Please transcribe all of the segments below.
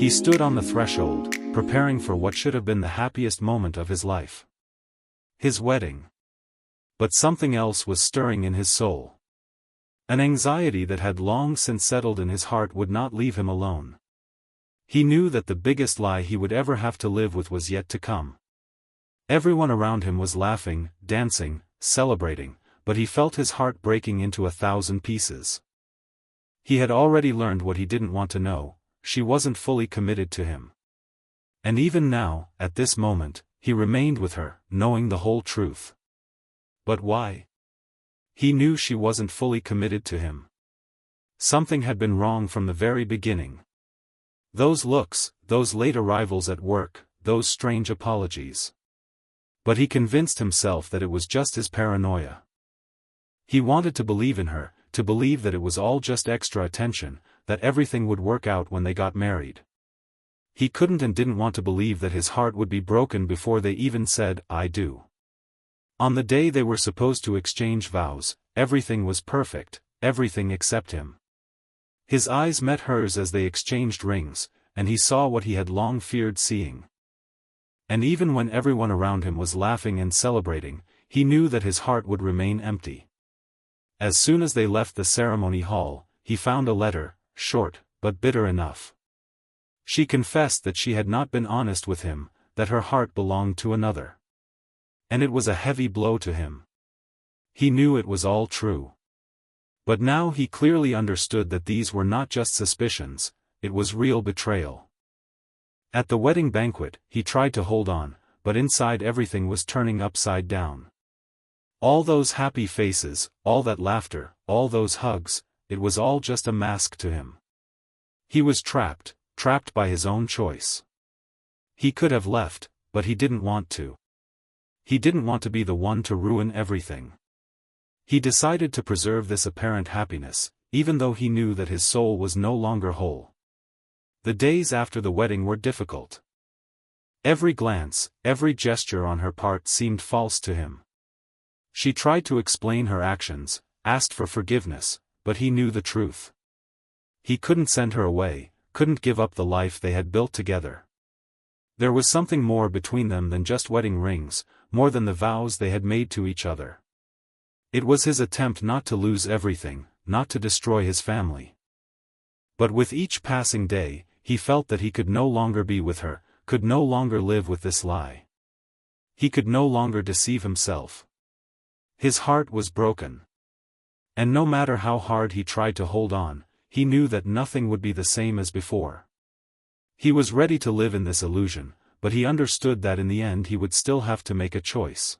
He stood on the threshold, preparing for what should have been the happiest moment of his life. His wedding. But something else was stirring in his soul. An anxiety that had long since settled in his heart would not leave him alone. He knew that the biggest lie he would ever have to live with was yet to come. Everyone around him was laughing, dancing, celebrating, but he felt his heart breaking into 1,000 pieces. He had already learned what he didn't want to know: she wasn't fully committed to him. And even now, at this moment, he remained with her, knowing the whole truth. But why? He knew she wasn't fully committed to him. Something had been wrong from the very beginning. Those looks, those late arrivals at work, those strange apologies. But he convinced himself that it was just his paranoia. He wanted to believe in her, to believe that it was all just extra attention, that everything would work out when they got married. He couldn't and didn't want to believe that his heart would be broken before they even said, "I do." On the day they were supposed to exchange vows, everything was perfect, everything except him. His eyes met hers as they exchanged rings, and he saw what he had long feared seeing. And even when everyone around him was laughing and celebrating, he knew that his heart would remain empty. As soon as they left the ceremony hall, he found a letter, short, but bitter enough. She confessed that she had not been honest with him, that her heart belonged to another. And it was a heavy blow to him. He knew it was all true. But now he clearly understood that these were not just suspicions, it was real betrayal. At the wedding banquet, he tried to hold on, but inside everything was turning upside down. All those happy faces, all that laughter, all those hugs, it was all just a mask to him. He was trapped by his own choice. He could have left, but he didn't want to. He didn't want to be the one to ruin everything. He decided to preserve this apparent happiness, even though he knew that his soul was no longer whole. The days after the wedding were difficult. Every glance, every gesture on her part seemed false to him. She tried to explain her actions, asked for forgiveness, but he knew the truth. He couldn't send her away, couldn't give up the life they had built together. There was something more between them than just wedding rings, more than the vows they had made to each other. It was his attempt not to lose everything, not to destroy his family. But with each passing day, he felt that he could no longer be with her, could no longer live with this lie. He could no longer deceive himself. His heart was broken. And no matter how hard he tried to hold on, he knew that nothing would be the same as before. He was ready to live in this illusion, but he understood that in the end he would still have to make a choice.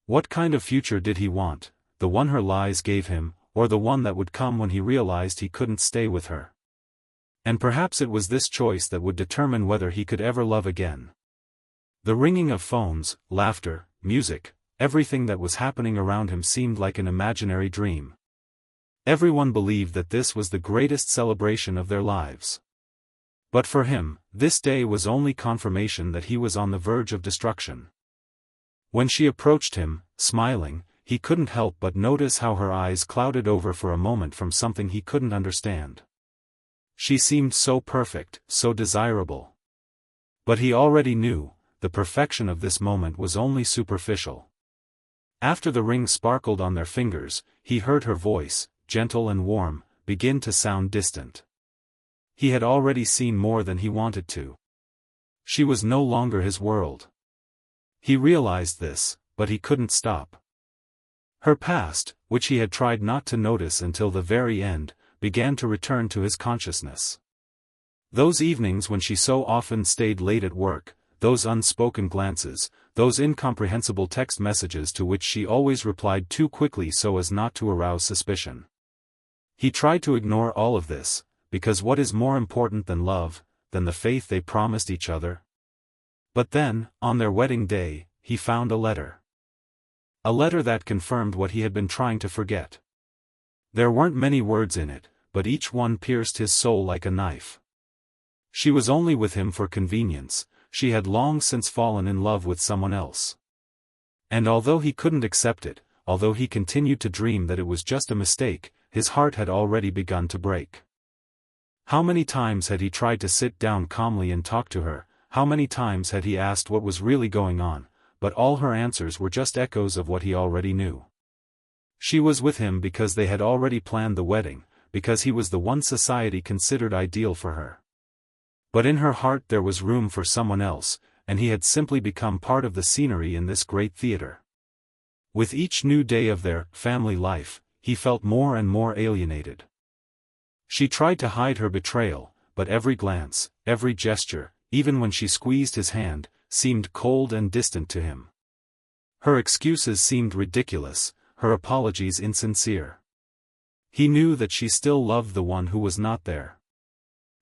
What kind of future did he want, the one her lies gave him, or the one that would come when he realized he couldn't stay with her? And perhaps it was this choice that would determine whether he could ever love again. The ringing of phones, laughter, music, everything that was happening around him seemed like an imaginary dream. Everyone believed that this was the greatest celebration of their lives. But for him, this day was only confirmation that he was on the verge of destruction. When she approached him, smiling, he couldn't help but notice how her eyes clouded over for a moment from something he couldn't understand. She seemed so perfect, so desirable. But he already knew, the perfection of this moment was only superficial. After the ring sparkled on their fingers, he heard her voice, gentle and warm, begin to sound distant. He had already seen more than he wanted to. She was no longer his world. He realized this, but he couldn't stop. Her past, which he had tried not to notice until the very end, began to return to his consciousness. Those evenings when she so often stayed late at work, those unspoken glances, those incomprehensible text messages to which she always replied too quickly so as not to arouse suspicion. He tried to ignore all of this, because what is more important than love, than the faith they promised each other? But then, on their wedding day, he found a letter. A letter that confirmed what he had been trying to forget. There weren't many words in it, but each one pierced his soul like a knife. She was only with him for convenience, she had long since fallen in love with someone else. And although he couldn't accept it, although he continued to dream that it was just a mistake, his heart had already begun to break. How many times had he tried to sit down calmly and talk to her, how many times had he asked what was really going on, but all her answers were just echoes of what he already knew. She was with him because they had already planned the wedding, because he was the one society considered ideal for her. But in her heart there was room for someone else, and he had simply become part of the scenery in this great theater. With each new day of their family life, he felt more and more alienated. She tried to hide her betrayal, but every glance, every gesture, even when she squeezed his hand, seemed cold and distant to him. Her excuses seemed ridiculous, her apologies insincere. He knew that she still loved the one who was not there.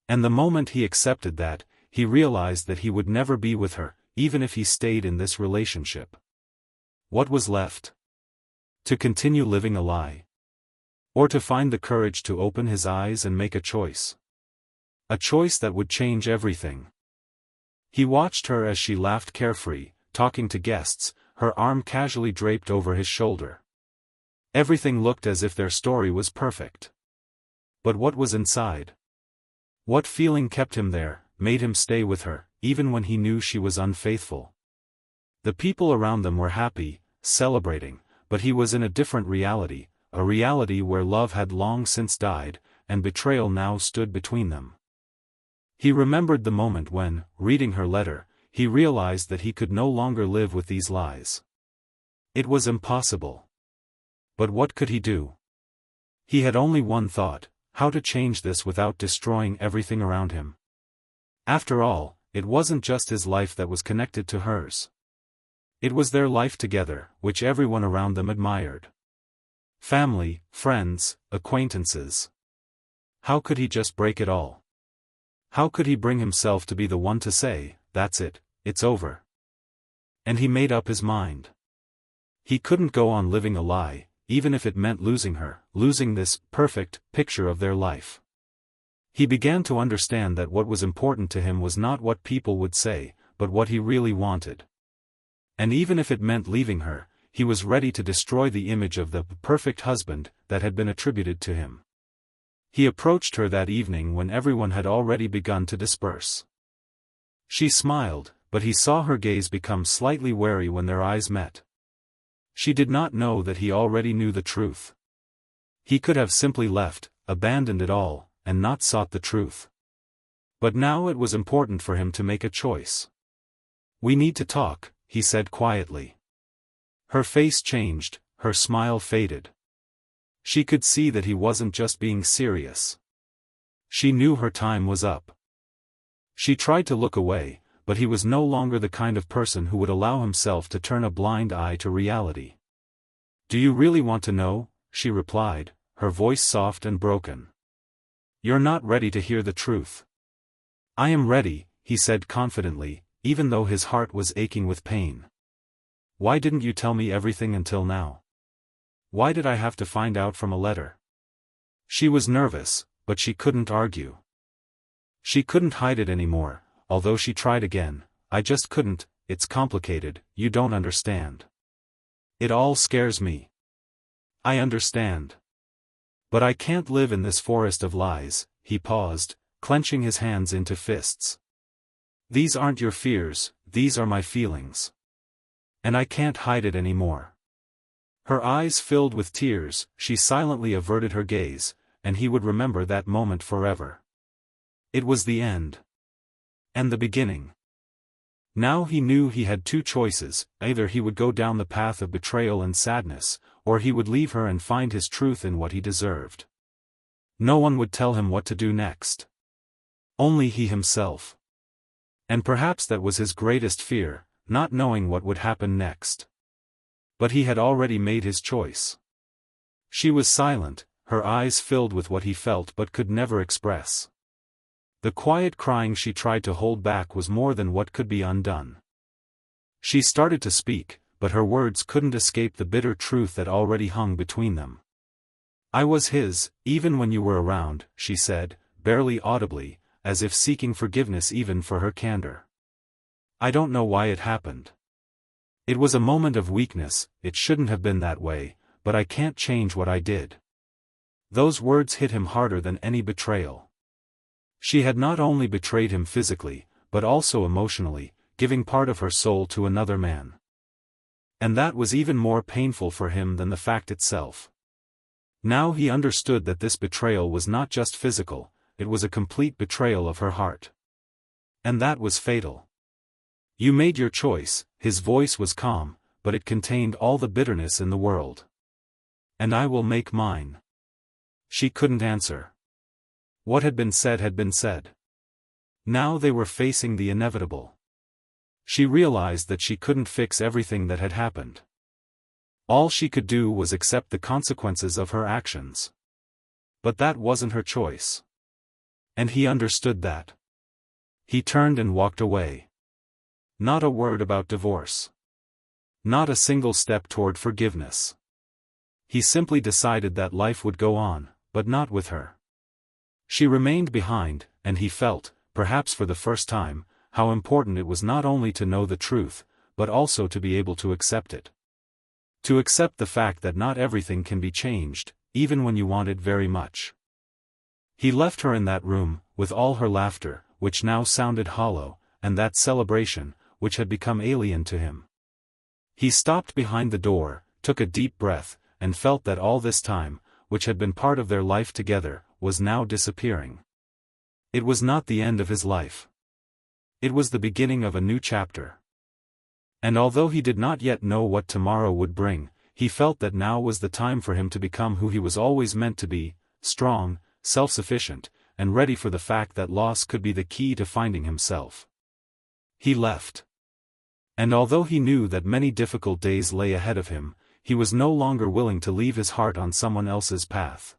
And the moment he accepted that, he realized that he would never be with her, even if he stayed in this relationship. What was left? To continue living a lie? Or to find the courage to open his eyes and make a choice? A choice that would change everything. He watched her as she laughed carefree, talking to guests, her arm casually draped over his shoulder. Everything looked as if their story was perfect. But what was inside? What feeling kept him there, made him stay with her, even when he knew she was unfaithful? The people around them were happy, celebrating, but he was in a different reality, a reality where love had long since died, and betrayal now stood between them. He remembered the moment when, reading her letter, he realized that he could no longer live with these lies. It was impossible. But what could he do? He had only one thought: how to change this without destroying everything around him. After all, it wasn't just his life that was connected to hers. It was their life together, which everyone around them admired. Family, friends, acquaintances. How could he just break it all? How could he bring himself to be the one to say, "That's it, it's over"? And he made up his mind. He couldn't go on living a lie, even if it meant losing her, losing this perfect picture of their life. He began to understand that what was important to him was not what people would say, but what he really wanted. And even if it meant leaving her, he was ready to destroy the image of the perfect husband that had been attributed to him. He approached her that evening when everyone had already begun to disperse. She smiled, but he saw her gaze become slightly wary when their eyes met. She did not know that he already knew the truth. He could have simply left, abandoned it all, and not sought the truth. But now it was important for him to make a choice. "We need to talk," he said quietly. Her face changed, her smile faded. She could see that he wasn't just being serious. She knew her time was up. She tried to look away, but he was no longer the kind of person who would allow himself to turn a blind eye to reality. "Do you really want to know?" she replied, her voice soft and broken. "You're not ready to hear the truth." "I am ready," he said confidently, even though his heart was aching with pain. "Why didn't you tell me everything until now? Why did I have to find out from a letter?" She was nervous, but she couldn't argue. She couldn't hide it anymore, although she tried again. "I just couldn't, it's complicated, you don't understand. It all scares me." "I understand. But I can't live in this forest of lies." He paused, clenching his hands into fists. "These aren't your fears, these are my feelings. And I can't hide it anymore." Her eyes filled with tears, she silently averted her gaze, and he would remember that moment forever. It was the end. And the beginning. Now he knew he had two choices: either he would go down the path of betrayal and sadness, or he would leave her and find his truth in what he deserved. No one would tell him what to do next. Only he himself. And perhaps that was his greatest fear, not knowing what would happen next. But he had already made his choice. She was silent, her eyes filled with what he felt but could never express. The quiet crying she tried to hold back was more than what could be undone. She started to speak, but her words couldn't escape the bitter truth that already hung between them. "I was his, even when you were around," she said, barely audibly, as if seeking forgiveness even for her candor. "I don't know why it happened. It was a moment of weakness, it shouldn't have been that way, but I can't change what I did." Those words hit him harder than any betrayal. She had not only betrayed him physically, but also emotionally, giving part of her soul to another man. And that was even more painful for him than the fact itself. Now he understood that this betrayal was not just physical, it was a complete betrayal of her heart. And that was fatal. "You made your choice," his voice was calm, but it contained all the bitterness in the world. "And I will make mine." She couldn't answer. What had been said had been said. Now they were facing the inevitable. She realized that she couldn't fix everything that had happened. All she could do was accept the consequences of her actions. But that wasn't her choice. And he understood that. He turned and walked away. Not a word about divorce. Not a single step toward forgiveness. He simply decided that life would go on, but not with her. She remained behind, and he felt, perhaps for the first time, how important it was not only to know the truth, but also to be able to accept it. To accept the fact that not everything can be changed, even when you want it very much. He left her in that room, with all her laughter, which now sounded hollow, and that celebration, which had become alien to him. He stopped behind the door, took a deep breath, and felt that all this time, which had been part of their life together, was now disappearing. It was not the end of his life. It was the beginning of a new chapter. And although he did not yet know what tomorrow would bring, he felt that now was the time for him to become who he was always meant to be, strong, self-sufficient, and ready for the fact that loss could be the key to finding himself. He left. And although he knew that many difficult days lay ahead of him, he was no longer willing to leave his heart on someone else's path.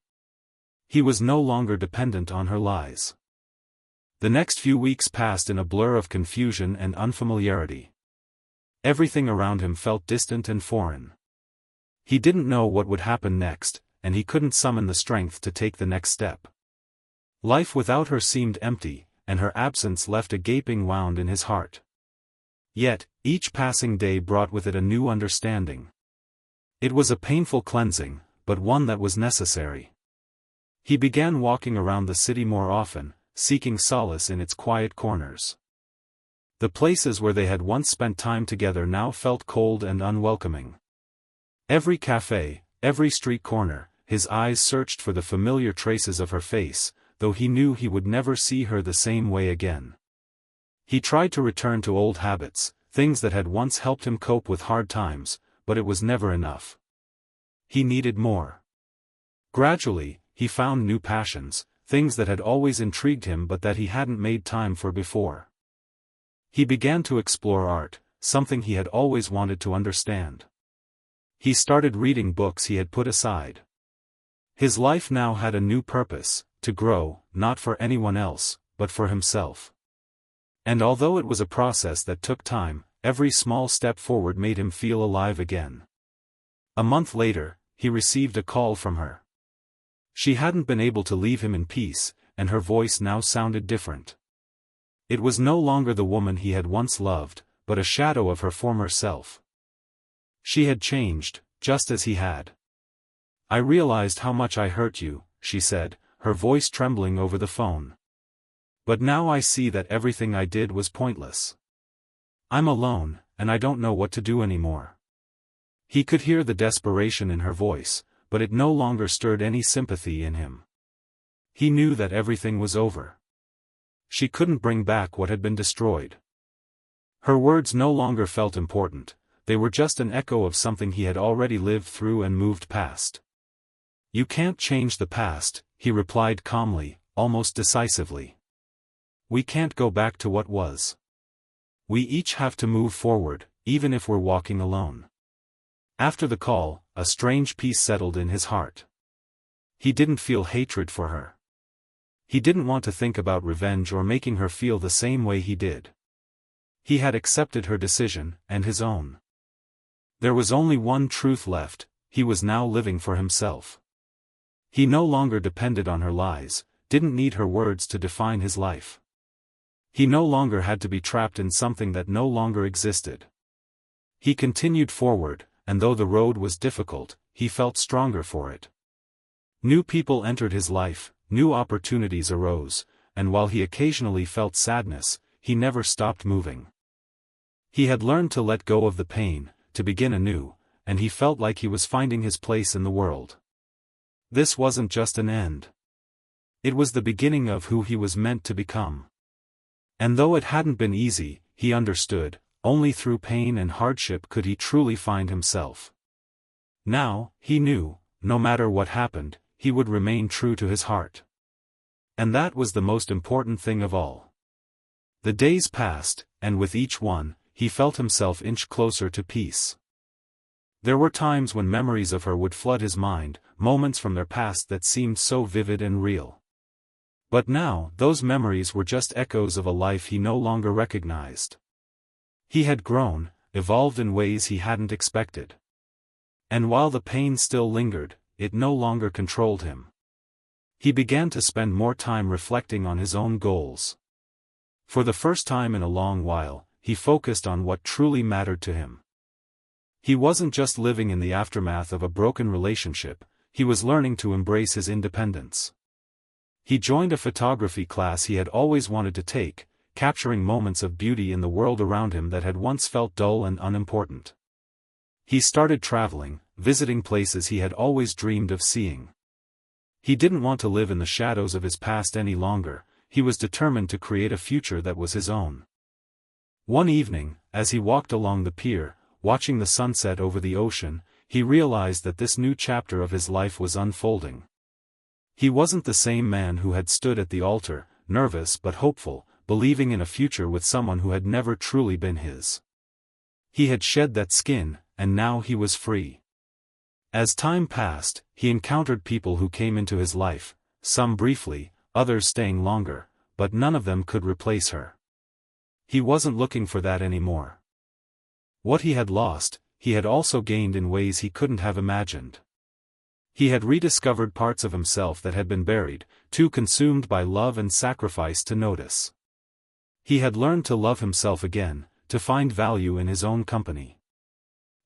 He was no longer dependent on her lies. The next few weeks passed in a blur of confusion and unfamiliarity. Everything around him felt distant and foreign. He didn't know what would happen next, and he couldn't summon the strength to take the next step. Life without her seemed empty, and her absence left a gaping wound in his heart. Yet, each passing day brought with it a new understanding. It was a painful cleansing, but one that was necessary. He began walking around the city more often, seeking solace in its quiet corners. The places where they had once spent time together now felt cold and unwelcoming. Every cafe, every street corner, his eyes searched for the familiar traces of her face, though he knew he would never see her the same way again. He tried to return to old habits, things that had once helped him cope with hard times, but it was never enough. He needed more. Gradually, he found new passions, things that had always intrigued him but that he hadn't made time for before. He began to explore art, something he had always wanted to understand. He started reading books he had put aside. His life now had a new purpose, to grow, not for anyone else, but for himself. And although it was a process that took time, every small step forward made him feel alive again. A month later, he received a call from her. She hadn't been able to leave him in peace, and her voice now sounded different. It was no longer the woman he had once loved, but a shadow of her former self. She had changed, just as he had. "I realized how much I hurt you," she said, her voice trembling over the phone. "But now I see that everything I did was pointless. I'm alone, and I don't know what to do anymore." He could hear the desperation in her voice, but it no longer stirred any sympathy in him. He knew that everything was over. She couldn't bring back what had been destroyed. Her words no longer felt important, they were just an echo of something he had already lived through and moved past. "You can't change the past," he replied calmly, almost decisively. "We can't go back to what was. We each have to move forward, even if we're walking alone." After the call, a strange peace settled in his heart. He didn't feel hatred for her. He didn't want to think about revenge or making her feel the same way he did. He had accepted her decision, and his own. There was only one truth left, he was now living for himself. He no longer depended on her lies, didn't need her words to define his life. He no longer had to be trapped in something that no longer existed. He continued forward, and though the road was difficult, he felt stronger for it. New people entered his life, new opportunities arose, and while he occasionally felt sadness, he never stopped moving. He had learned to let go of the pain, to begin anew, and he felt like he was finding his place in the world. This wasn't just an end. It was the beginning of who he was meant to become. And though it hadn't been easy, he understood, only through pain and hardship could he truly find himself. Now, he knew, no matter what happened, he would remain true to his heart. And that was the most important thing of all. The days passed, and with each one, he felt himself inch closer to peace. There were times when memories of her would flood his mind, moments from their past that seemed so vivid and real. But now, those memories were just echoes of a life he no longer recognized. He had grown, evolved in ways he hadn't expected. And while the pain still lingered, it no longer controlled him. He began to spend more time reflecting on his own goals. For the first time in a long while, he focused on what truly mattered to him. He wasn't just living in the aftermath of a broken relationship, he was learning to embrace his independence. He joined a photography class he had always wanted to take, capturing moments of beauty in the world around him that had once felt dull and unimportant. He started traveling, visiting places he had always dreamed of seeing. He didn't want to live in the shadows of his past any longer, he was determined to create a future that was his own. One evening, as he walked along the pier, watching the sunset over the ocean, he realized that this new chapter of his life was unfolding. He wasn't the same man who had stood at the altar, nervous but hopeful, believing in a future with someone who had never truly been his. He had shed that skin, and now he was free. As time passed, he encountered people who came into his life, some briefly, others staying longer, but none of them could replace her. He wasn't looking for that anymore. What he had lost, he had also gained in ways he couldn't have imagined. He had rediscovered parts of himself that had been buried, too consumed by love and sacrifice to notice. He had learned to love himself again, to find value in his own company.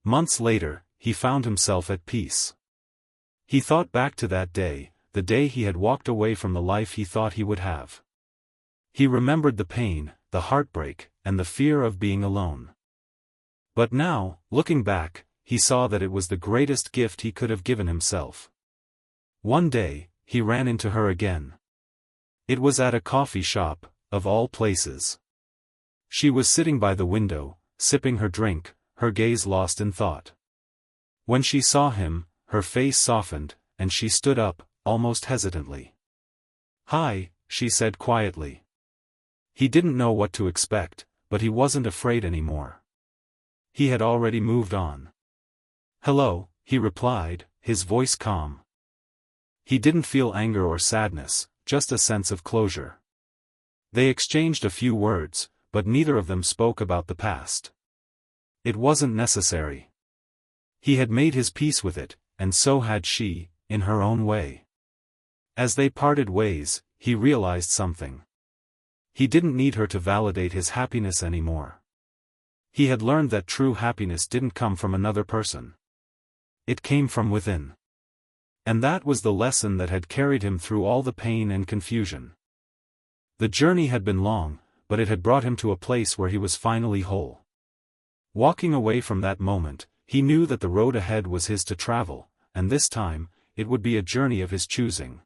Months later, he found himself at peace. He thought back to that day, the day he had walked away from the life he thought he would have. He remembered the pain, the heartbreak, and the fear of being alone. But now, looking back, he saw that it was the greatest gift he could have given himself. One day, he ran into her again. It was at a coffee shop, of all places. She was sitting by the window, sipping her drink, her gaze lost in thought. When she saw him, her face softened, and she stood up, almost hesitantly. "Hi," she said quietly. He didn't know what to expect, but he wasn't afraid anymore. He had already moved on. "Hello," he replied, his voice calm. He didn't feel anger or sadness, just a sense of closure. They exchanged a few words, but neither of them spoke about the past. It wasn't necessary. He had made his peace with it, and so had she, in her own way. As they parted ways, he realized something. He didn't need her to validate his happiness anymore. He had learned that true happiness didn't come from another person. It came from within. And that was the lesson that had carried him through all the pain and confusion. The journey had been long, but it had brought him to a place where he was finally whole. Walking away from that moment, he knew that the road ahead was his to travel, and this time, it would be a journey of his choosing.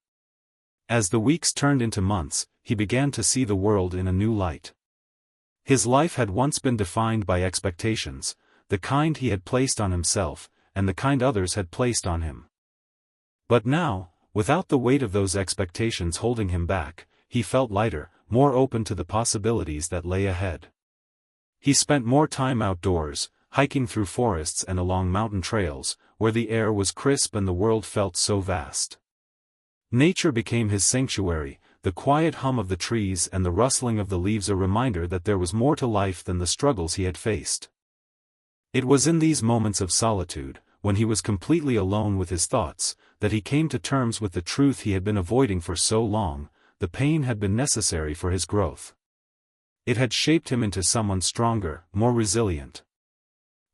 As the weeks turned into months, he began to see the world in a new light. His life had once been defined by expectations, the kind he had placed on himself, and the kind others had placed on him. But now, without the weight of those expectations holding him back, he felt lighter, more open to the possibilities that lay ahead. He spent more time outdoors, hiking through forests and along mountain trails, where the air was crisp and the world felt so vast. Nature became his sanctuary, the quiet hum of the trees and the rustling of the leaves a reminder that there was more to life than the struggles he had faced. It was in these moments of solitude, when he was completely alone with his thoughts, that he came to terms with the truth he had been avoiding for so long: the pain had been necessary for his growth. It had shaped him into someone stronger, more resilient.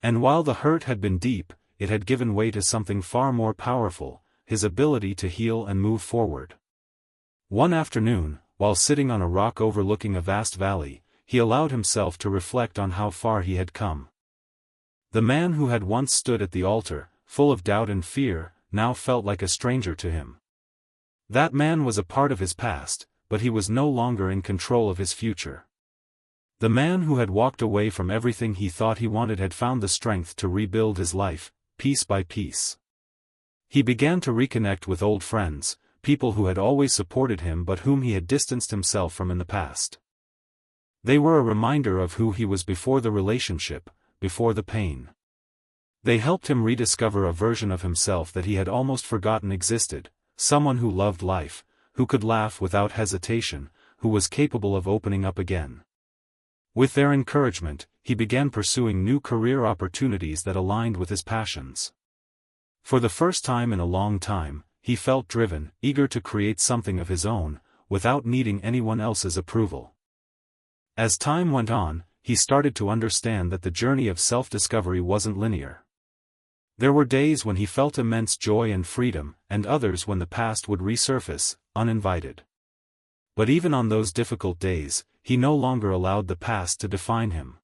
And while the hurt had been deep, it had given way to something far more powerful: his ability to heal and move forward. One afternoon, while sitting on a rock overlooking a vast valley, he allowed himself to reflect on how far he had come. The man who had once stood at the altar, full of doubt and fear, now felt like a stranger to him. That man was a part of his past, but he was no longer in control of his future. The man who had walked away from everything he thought he wanted had found the strength to rebuild his life, piece by piece. He began to reconnect with old friends, people who had always supported him but whom he had distanced himself from in the past. They were a reminder of who he was before the relationship, before the pain. They helped him rediscover a version of himself that he had almost forgotten existed, someone who loved life, who could laugh without hesitation, who was capable of opening up again. With their encouragement, he began pursuing new career opportunities that aligned with his passions. For the first time in a long time, he felt driven, eager to create something of his own, without needing anyone else's approval. As time went on, he started to understand that the journey of self-discovery wasn't linear. There were days when he felt immense joy and freedom, and others when the past would resurface, uninvited. But even on those difficult days, he no longer allowed the past to define him.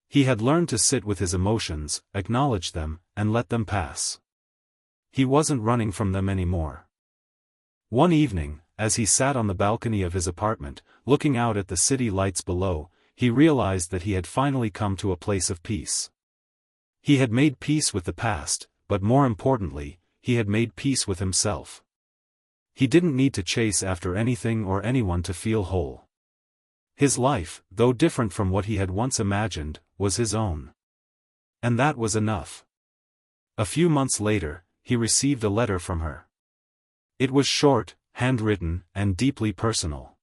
He had learned to sit with his emotions, acknowledge them, and let them pass. He wasn't running from them anymore. One evening, as he sat on the balcony of his apartment, looking out at the city lights below, he realized that he had finally come to a place of peace. He had made peace with the past, but more importantly, he had made peace with himself. He didn't need to chase after anything or anyone to feel whole. His life, though different from what he had once imagined, was his own. And that was enough. A few months later, he received a letter from her. It was short, handwritten, and deeply personal.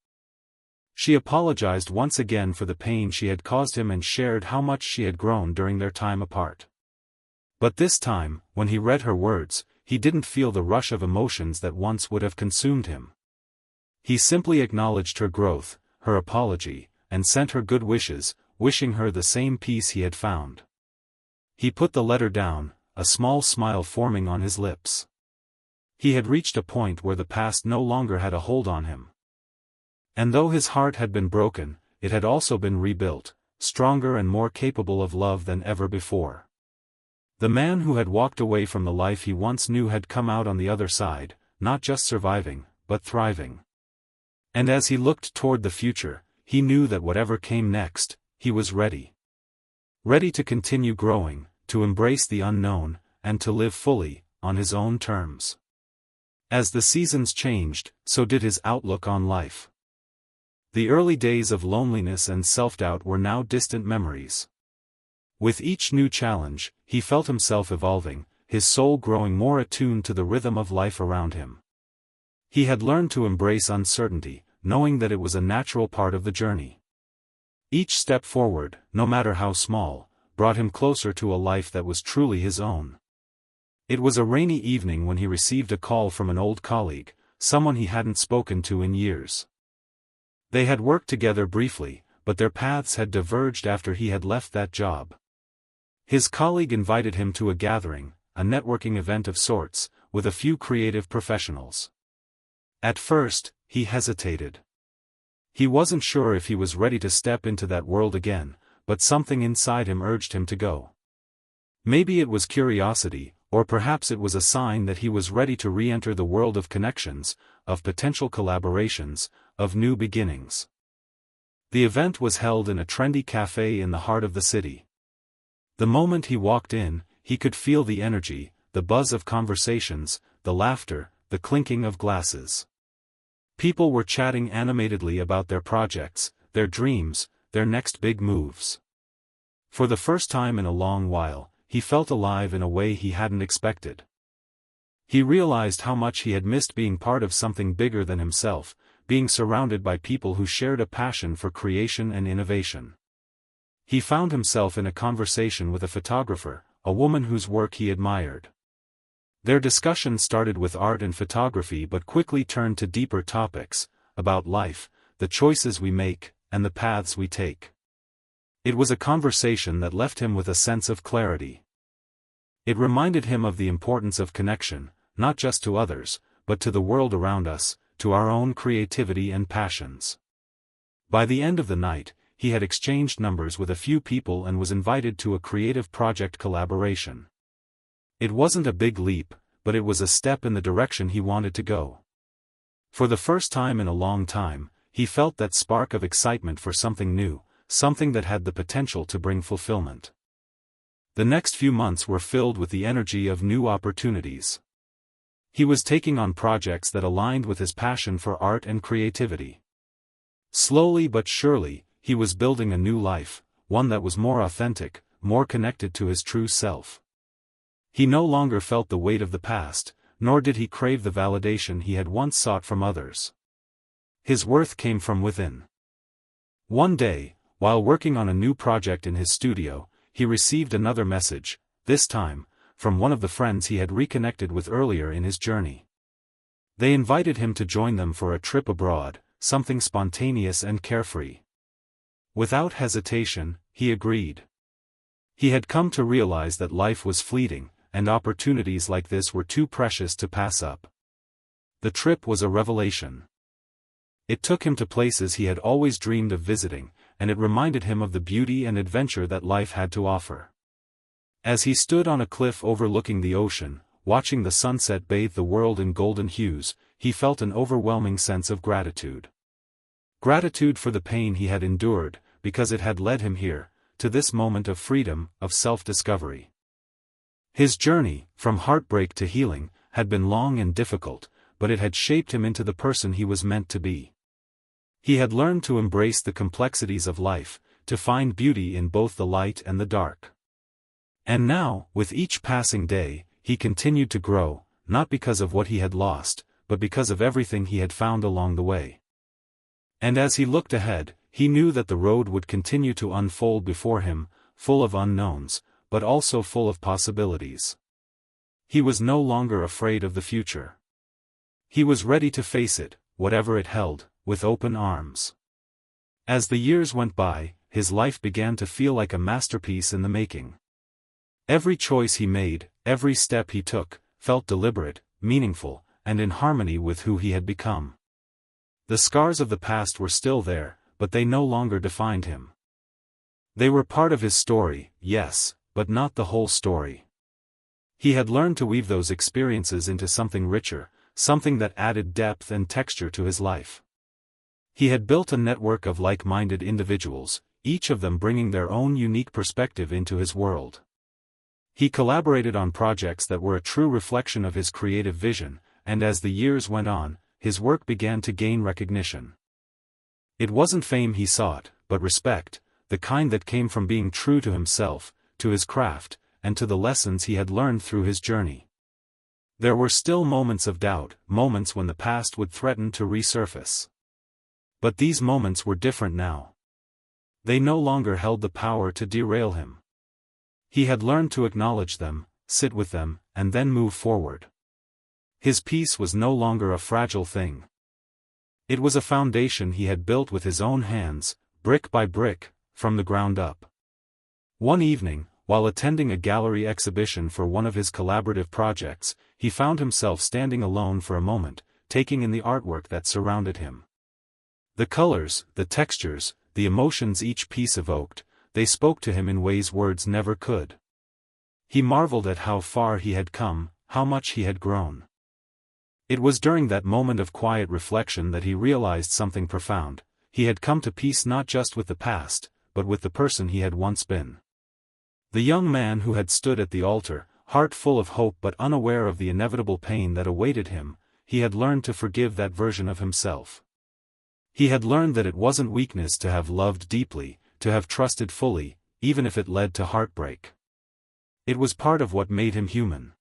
She apologized once again for the pain she had caused him and shared how much she had grown during their time apart. But this time, when he read her words, he didn't feel the rush of emotions that once would have consumed him. He simply acknowledged her growth, her apology, and sent her good wishes, wishing her the same peace he had found. He put the letter down, a small smile forming on his lips. He had reached a point where the past no longer had a hold on him. And though his heart had been broken, it had also been rebuilt, stronger and more capable of love than ever before. The man who had walked away from the life he once knew had come out on the other side, not just surviving, but thriving. And as he looked toward the future, he knew that whatever came next, he was ready. Ready to continue growing, to embrace the unknown, and to live fully, on his own terms. As the seasons changed, so did his outlook on life. The early days of loneliness and self-doubt were now distant memories. With each new challenge, he felt himself evolving, his soul growing more attuned to the rhythm of life around him. He had learned to embrace uncertainty, knowing that it was a natural part of the journey. Each step forward, no matter how small, brought him closer to a life that was truly his own. It was a rainy evening when he received a call from an old colleague, someone he hadn't spoken to in years. They had worked together briefly, but their paths had diverged after he had left that job. His colleague invited him to a gathering, a networking event of sorts, with a few creative professionals. At first, he hesitated. He wasn't sure if he was ready to step into that world again, but something inside him urged him to go. Maybe it was curiosity, or perhaps it was a sign that he was ready to re-enter the world of connections, of potential collaborations, of new beginnings. The event was held in a trendy cafe in the heart of the city. The moment he walked in, he could feel the energy, the buzz of conversations, the laughter, the clinking of glasses. People were chatting animatedly about their projects, their dreams, their next big moves. For the first time in a long while, he felt alive in a way he hadn't expected. He realized how much he had missed being part of something bigger than himself, being surrounded by people who shared a passion for creation and innovation. He found himself in a conversation with a photographer, a woman whose work he admired. Their discussion started with art and photography but quickly turned to deeper topics, about life, the choices we make, and the paths we take. It was a conversation that left him with a sense of clarity. It reminded him of the importance of connection, not just to others, but to the world around us, to our own creativity and passions. By the end of the night, he had exchanged numbers with a few people and was invited to a creative project collaboration. It wasn't a big leap, but it was a step in the direction he wanted to go. For the first time in a long time, he felt that spark of excitement for something new, something that had the potential to bring fulfillment. The next few months were filled with the energy of new opportunities. He was taking on projects that aligned with his passion for art and creativity. Slowly but surely, he was building a new life, one that was more authentic, more connected to his true self. He no longer felt the weight of the past, nor did he crave the validation he had once sought from others. His worth came from within. One day, while working on a new project in his studio, he received another message, this time, from one of the friends he had reconnected with earlier in his journey. They invited him to join them for a trip abroad, something spontaneous and carefree. Without hesitation, he agreed. He had come to realize that life was fleeting, and opportunities like this were too precious to pass up. The trip was a revelation. It took him to places he had always dreamed of visiting, and it reminded him of the beauty and adventure that life had to offer. As he stood on a cliff overlooking the ocean, watching the sunset bathe the world in golden hues, he felt an overwhelming sense of gratitude. Gratitude for the pain he had endured, because it had led him here, to this moment of freedom, of self-discovery. His journey, from heartbreak to healing, had been long and difficult, but it had shaped him into the person he was meant to be. He had learned to embrace the complexities of life, to find beauty in both the light and the dark. And now, with each passing day, he continued to grow, not because of what he had lost, but because of everything he had found along the way. And as he looked ahead, he knew that the road would continue to unfold before him, full of unknowns, but also full of possibilities. He was no longer afraid of the future. He was ready to face it, whatever it held, with open arms. As the years went by, his life began to feel like a masterpiece in the making. Every choice he made, every step he took, felt deliberate, meaningful, and in harmony with who he had become. The scars of the past were still there, but they no longer defined him. They were part of his story, yes, but not the whole story. He had learned to weave those experiences into something richer, something that added depth and texture to his life. He had built a network of like-minded individuals, each of them bringing their own unique perspective into his world. He collaborated on projects that were a true reflection of his creative vision, and as the years went on, his work began to gain recognition. It wasn't fame he sought, but respect, the kind that came from being true to himself, to his craft, and to the lessons he had learned through his journey. There were still moments of doubt, moments when the past would threaten to resurface. But these moments were different now. They no longer held the power to derail him. He had learned to acknowledge them, sit with them, and then move forward. His peace was no longer a fragile thing. It was a foundation he had built with his own hands, brick by brick, from the ground up. One evening, while attending a gallery exhibition for one of his collaborative projects, he found himself standing alone for a moment, taking in the artwork that surrounded him. The colors, the textures, the emotions each piece evoked, they spoke to him in ways words never could. He marveled at how far he had come, how much he had grown. It was during that moment of quiet reflection that he realized something profound. He had come to peace not just with the past, but with the person he had once been. The young man who had stood at the altar, heart full of hope but unaware of the inevitable pain that awaited him, he had learned to forgive that version of himself. He had learned that it wasn't weakness to have loved deeply, to have trusted fully, even if it led to heartbreak. It was part of what made him human.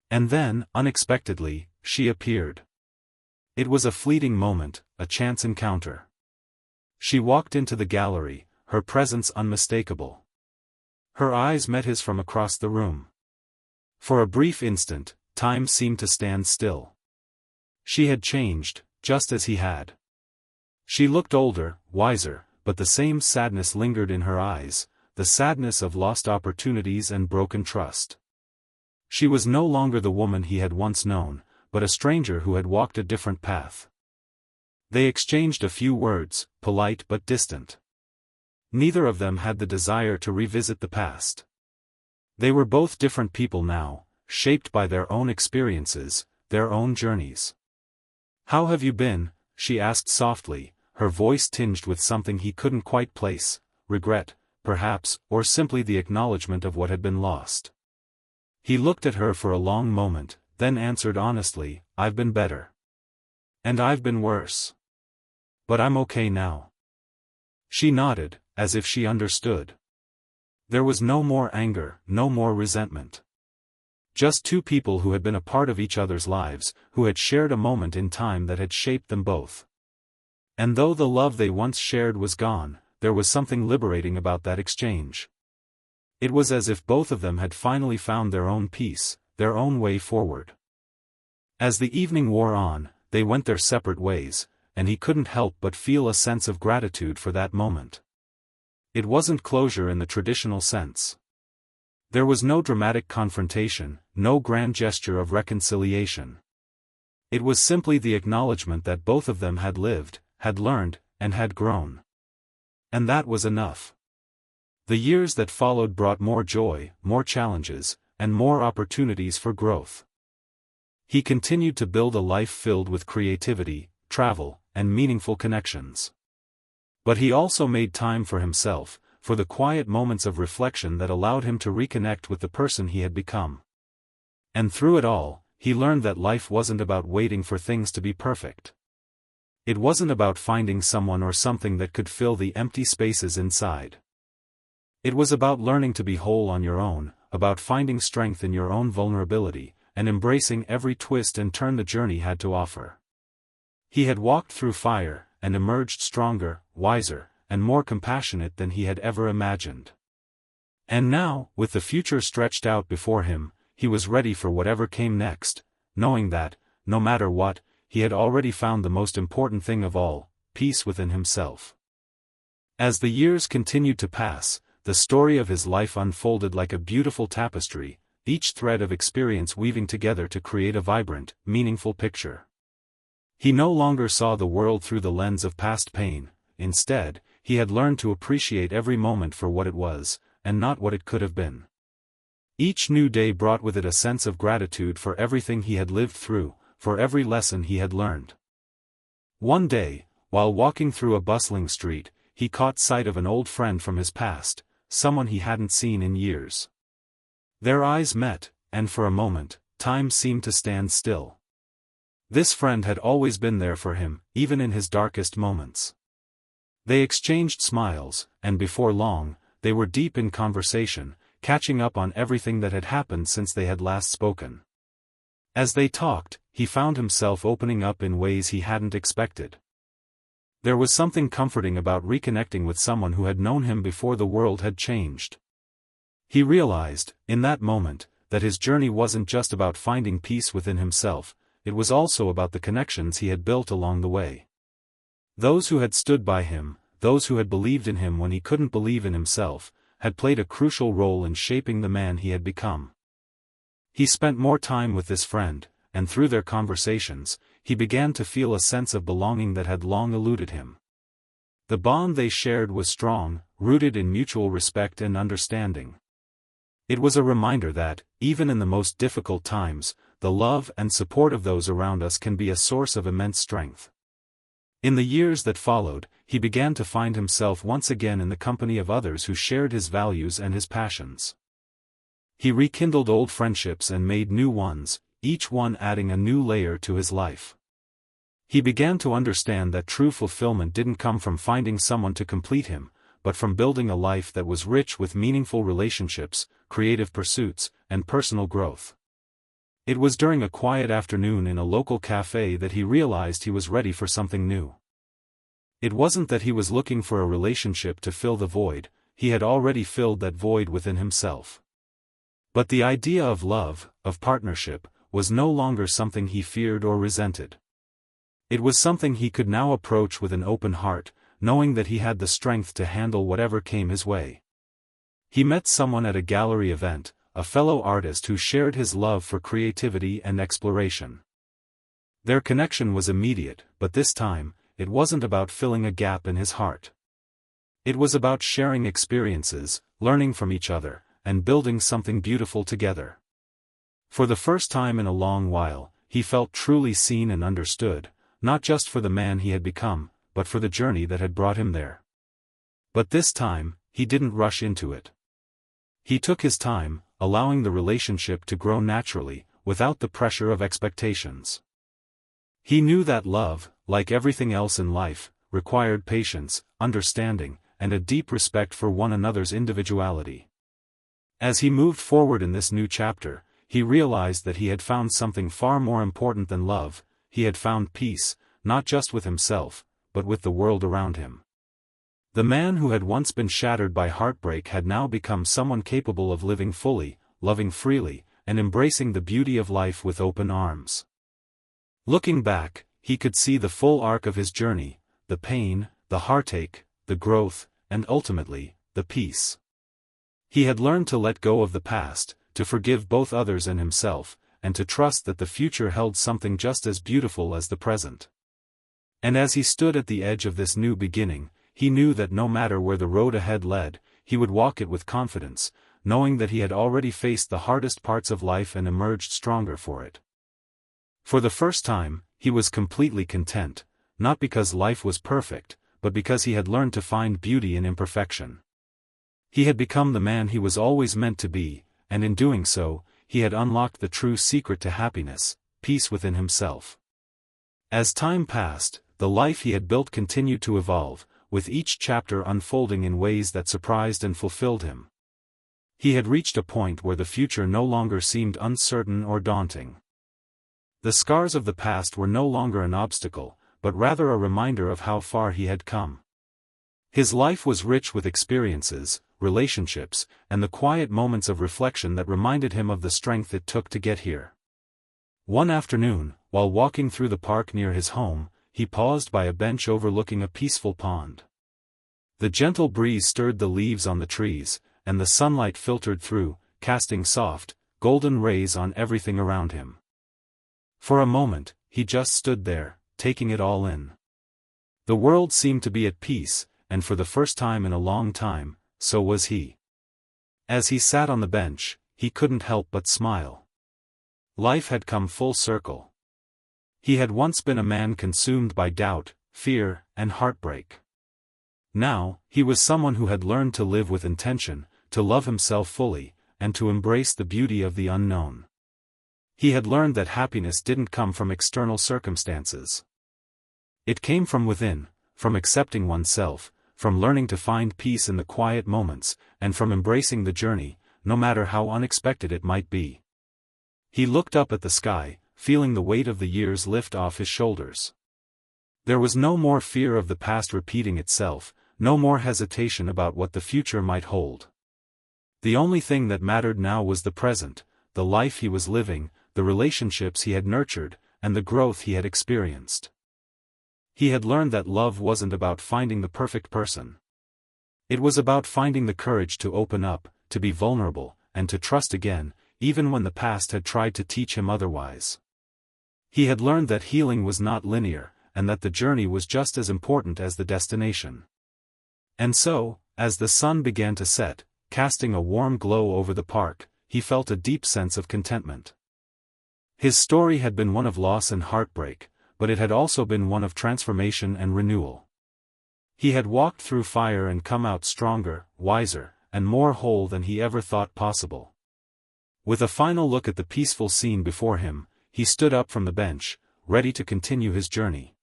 And then, unexpectedly, she appeared. It was a fleeting moment, a chance encounter. She walked into the gallery, her presence unmistakable. Her eyes met his from across the room. For a brief instant, time seemed to stand still. She had changed, just as he had. She looked older, wiser, but the same sadness lingered in her eyes, the sadness of lost opportunities and broken trust. She was no longer the woman he had once known, but a stranger who had walked a different path. They exchanged a few words, polite but distant. Neither of them had the desire to revisit the past. They were both different people now, shaped by their own experiences, their own journeys. "How have you been?" she asked softly, her voice tinged with something he couldn't quite place, regret, perhaps, or simply the acknowledgement of what had been lost. He looked at her for a long moment, then answered honestly, "I've been better. And I've been worse. But I'm okay now." She nodded, as if she understood. There was no more anger, no more resentment. Just two people who had been a part of each other's lives, who had shared a moment in time that had shaped them both. And though the love they once shared was gone, there was something liberating about that exchange. It was as if both of them had finally found their own peace, their own way forward. As the evening wore on, they went their separate ways, and he couldn't help but feel a sense of gratitude for that moment. It wasn't closure in the traditional sense. There was no dramatic confrontation, no grand gesture of reconciliation. It was simply the acknowledgement that both of them had lived, had learned, and had grown. And that was enough. The years that followed brought more joy, more challenges, and more opportunities for growth. He continued to build a life filled with creativity, travel, and meaningful connections. But he also made time for himself, for the quiet moments of reflection that allowed him to reconnect with the person he had become. And through it all, he learned that life wasn't about waiting for things to be perfect. It wasn't about finding someone or something that could fill the empty spaces inside. It was about learning to be whole on your own, about finding strength in your own vulnerability, and embracing every twist and turn the journey had to offer. He had walked through fire, and emerged stronger, wiser, and more compassionate than he had ever imagined. And now, with the future stretched out before him, he was ready for whatever came next, knowing that, no matter what, he had already found the most important thing of all, peace within himself. As the years continued to pass, the story of his life unfolded like a beautiful tapestry, each thread of experience weaving together to create a vibrant, meaningful picture. He no longer saw the world through the lens of past pain. Instead, he had learned to appreciate every moment for what it was, and not what it could have been. Each new day brought with it a sense of gratitude for everything he had lived through, for every lesson he had learned. One day, while walking through a bustling street, he caught sight of an old friend from his past, someone he hadn't seen in years. Their eyes met, and for a moment, time seemed to stand still. This friend had always been there for him, even in his darkest moments. They exchanged smiles, and before long, they were deep in conversation, catching up on everything that had happened since they had last spoken. As they talked, he found himself opening up in ways he hadn't expected. There was something comforting about reconnecting with someone who had known him before the world had changed. He realized, in that moment, that his journey wasn't just about finding peace within himself, it was also about the connections he had built along the way. Those who had stood by him, those who had believed in him when he couldn't believe in himself, had played a crucial role in shaping the man he had become. He spent more time with this friend, and through their conversations, he began to feel a sense of belonging that had long eluded him. The bond they shared was strong, rooted in mutual respect and understanding. It was a reminder that, even in the most difficult times, the love and support of those around us can be a source of immense strength. In the years that followed, he began to find himself once again in the company of others who shared his values and his passions. He rekindled old friendships and made new ones, each one adding a new layer to his life. He began to understand that true fulfillment didn't come from finding someone to complete him, but from building a life that was rich with meaningful relationships, creative pursuits, and personal growth. It was during a quiet afternoon in a local cafe that he realized he was ready for something new. It wasn't that he was looking for a relationship to fill the void, he had already filled that void within himself. But the idea of love, of partnership, was no longer something he feared or resented. It was something he could now approach with an open heart, knowing that he had the strength to handle whatever came his way. He met someone at a gallery event, a fellow artist who shared his love for creativity and exploration. Their connection was immediate, but this time, it wasn't about filling a gap in his heart. It was about sharing experiences, learning from each other, and building something beautiful together. For the first time in a long while, he felt truly seen and understood, not just for the man he had become, but for the journey that had brought him there. But this time, he didn't rush into it. He took his time, allowing the relationship to grow naturally, without the pressure of expectations. He knew that love, like everything else in life, required patience, understanding, and a deep respect for one another's individuality. As he moved forward in this new chapter, he realized that he had found something far more important than love. He had found peace, not just with himself, but with the world around him. The man who had once been shattered by heartbreak had now become someone capable of living fully, loving freely, and embracing the beauty of life with open arms. Looking back, he could see the full arc of his journey, the pain, the heartache, the growth, and ultimately, the peace. He had learned to let go of the past, to forgive both others and himself, and to trust that the future held something just as beautiful as the present. And as he stood at the edge of this new beginning, he knew that no matter where the road ahead led, he would walk it with confidence, knowing that he had already faced the hardest parts of life and emerged stronger for it. For the first time, he was completely content, not because life was perfect, but because he had learned to find beauty in imperfection. He had become the man he was always meant to be, and in doing so, he had unlocked the true secret to happiness, peace within himself. As time passed, the life he had built continued to evolve, with each chapter unfolding in ways that surprised and fulfilled him. He had reached a point where the future no longer seemed uncertain or daunting. The scars of the past were no longer an obstacle, but rather a reminder of how far he had come. His life was rich with experiences, relationships, and the quiet moments of reflection that reminded him of the strength it took to get here. One afternoon, while walking through the park near his home, he paused by a bench overlooking a peaceful pond. The gentle breeze stirred the leaves on the trees, and the sunlight filtered through, casting soft, golden rays on everything around him. For a moment, he just stood there, taking it all in. The world seemed to be at peace, and for the first time in a long time, so was he. As he sat on the bench, he couldn't help but smile. Life had come full circle. He had once been a man consumed by doubt, fear, and heartbreak. Now, he was someone who had learned to live with intention, to love himself fully, and to embrace the beauty of the unknown. He had learned that happiness didn't come from external circumstances. It came from within, from accepting oneself, from learning to find peace in the quiet moments, and from embracing the journey, no matter how unexpected it might be. He looked up at the sky, feeling the weight of the years lift off his shoulders. There was no more fear of the past repeating itself, no more hesitation about what the future might hold. The only thing that mattered now was the present, the life he was living, the relationships he had nurtured, and the growth he had experienced. He had learned that love wasn't about finding the perfect person. It was about finding the courage to open up, to be vulnerable, and to trust again, even when the past had tried to teach him otherwise. He had learned that healing was not linear, and that the journey was just as important as the destination. And so, as the sun began to set, casting a warm glow over the park, he felt a deep sense of contentment. His story had been one of loss and heartbreak, but it had also been one of transformation and renewal. He had walked through fire and come out stronger, wiser, and more whole than he ever thought possible. With a final look at the peaceful scene before him, he stood up from the bench, ready to continue his journey.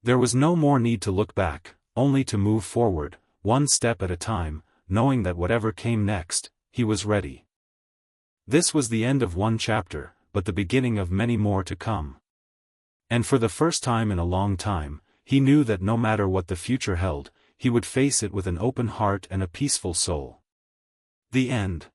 There was no more need to look back, only to move forward, one step at a time, knowing that whatever came next, he was ready. This was the end of one chapter, but the beginning of many more to come. And for the first time in a long time, he knew that no matter what the future held, he would face it with an open heart and a peaceful soul. The end.